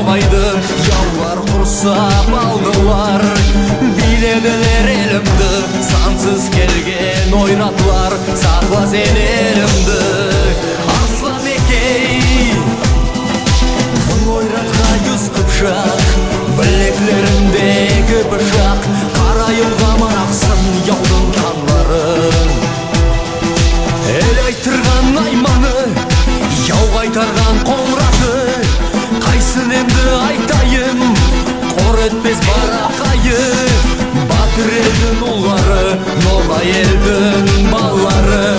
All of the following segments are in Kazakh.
ноғайды яулар құрсап алдылар. Биледілер елімді, сансыз келген ойратылар. Сақла сен елімді, Арслан Мекей. Мың ойратқа 100 қыпшақ, білеклеріндегі пышақ. Қарайылғаман ақсын яудың қанларын. Ел айтырған айманы, яу қайтарған қоңыраты. Қайсын емді айтайым, қор етпес барақайы. Батыр елдің ұллары, ноғай елдің баллары.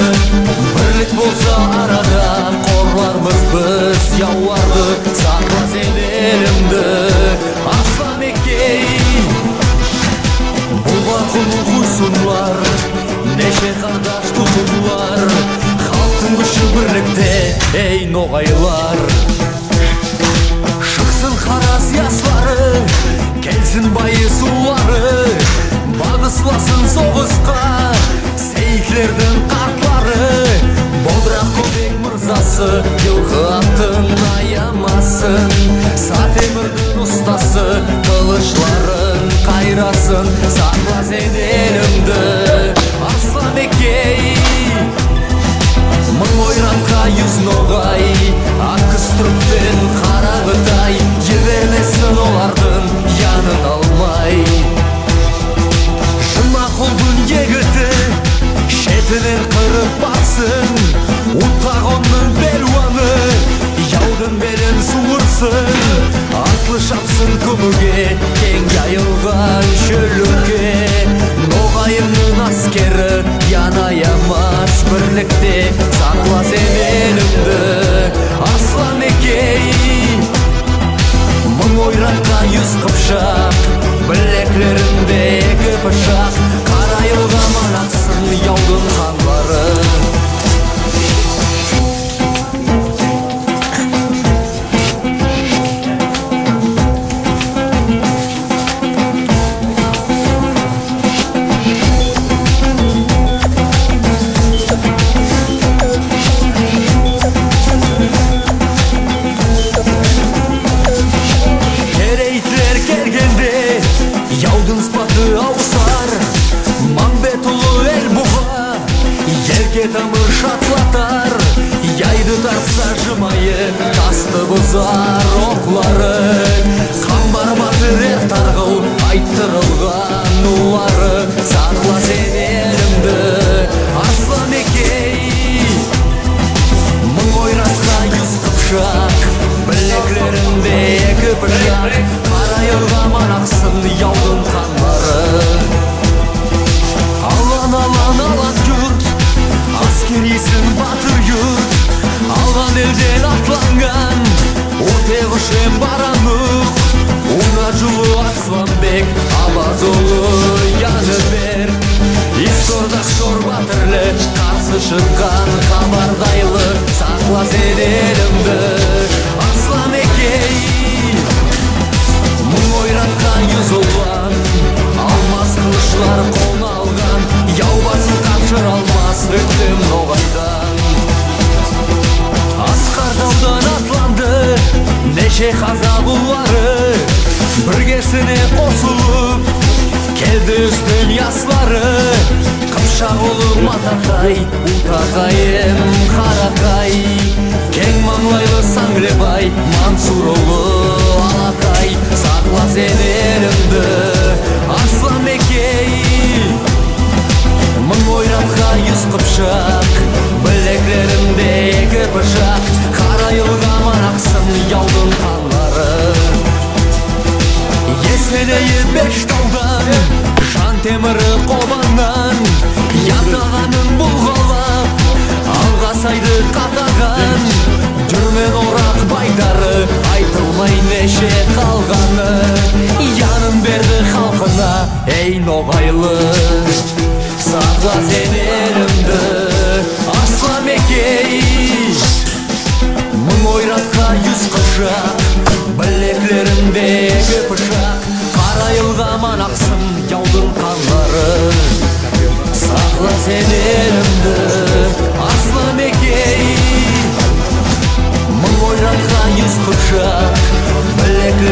Бірлік болса арада, қорлармыз біз яуларды. Сақла сен елімді, Арслан Мекей. Бұлға құлы құйсынлар, неше қардаш тұтылар. Халықтың күші бірлікте, ей ноғайлар. Шықсын қарас яслары, келсін байы сулары. Бағысласын соғысқа, сейітлердің қартлары. Бодырақ көбек мұрзасы, жылқы аттың аямасын. Сатемірдің ұстасы, қылышларын қайрасын. Сақла сен елімді, Арслан Мекей. Мың ойратқа 100 ноғай, аққыз түрікпен қарағытай. Жібермесін олардың янын алмай. Жұмақұлдың егіті, шетінен қырып бақсын. Ұттағонның белуаны, яудың белін суырсын. Атлы шапсын көміге, кең жайылған шөлікке. Ноғайымның аскері, янаямас бірлікте. Сақла сен елімді, Арслан Мекей. Мың ойратқа 100 қыпшақ, білеклеріндегі пышақ. Қарайылғаман ақсын яудың қанлары. Яудың спаты ауысар, Мамбет ұлы әл бұға, елге тамыр шатлатар. Яйды тарса жымайы, тасты бұзар оқлары. Қамбар батыр әр тарғыл, айттырылған ұлары. Сақла сен елімді, Арслан Мекей. Мың ойратқа 100 қыпшақ, білеклеріндегі пышақ. Қарайылғаман ақсын яудың қанлары. Алан жұрт, аскерисін батыр юрт. Алған елден атланған, отеғышен баранық. Уна жылы Арсланбек, Абазолы Яныбер. Истордақ шор батырлы, қарсы шыққан қамардайлы. Сақла сен елімді, Арслан Мекей. Мың ойратқа 100 ұлан, алмас қылышлар қолына алған. Яу басын қамшыр алмас, өттім ноғайдан. Асқар атланды, неше қазақ ұллары. Біргесіне қосылып, келді үстін яслары. Қыпшақ ұлы Матақай, Утақайым Қарақай. Кең маңлайлы Саңлебай, Мансұр ұлы Алақай. Сақла сен елімді, Арслан Мекей. Мың ойратқа 100 қыпшақ, білеклеріндегі пышақ. Қарайылғаман ақсын яудың қанлары. Еселейі беш таудан, жан темірі қобаннан. Ятағанын бұлғалап, алға сайды қатаған. Жүрмен орақ байдары, айтылмай неше қалғаны. Янын берді халқына, ей ноғайлы. Сақла сен елімді, Арслан Мекей. Мың ойратқа 100 қыпшақ, білеклеріндегі пышақ. Қарайылғаман ақсын яудың қанлары. Сақла сен елімді, Арслан Мекей. Мың ойратқа 100 қыпшақ, білеклеріндегі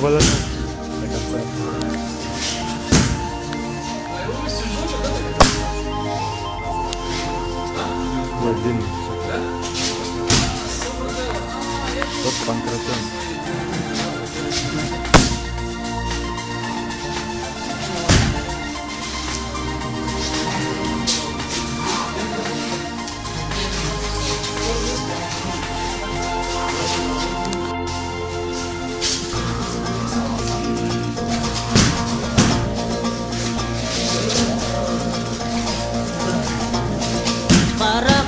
koylar. Один. Стоп, панкратон.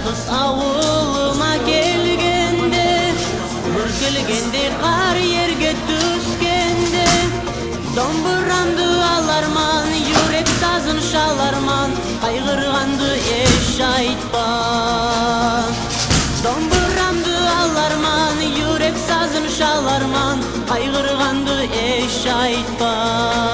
Kız avuluma gelgende, ürkülgende kar yerge düşkende, domburamdı alarman, yürek sazın şalarman, kaygırgandı eş aytpa. Domburamdı alarman, yürek sazın şalarman, kaygırgandı eş aytpa.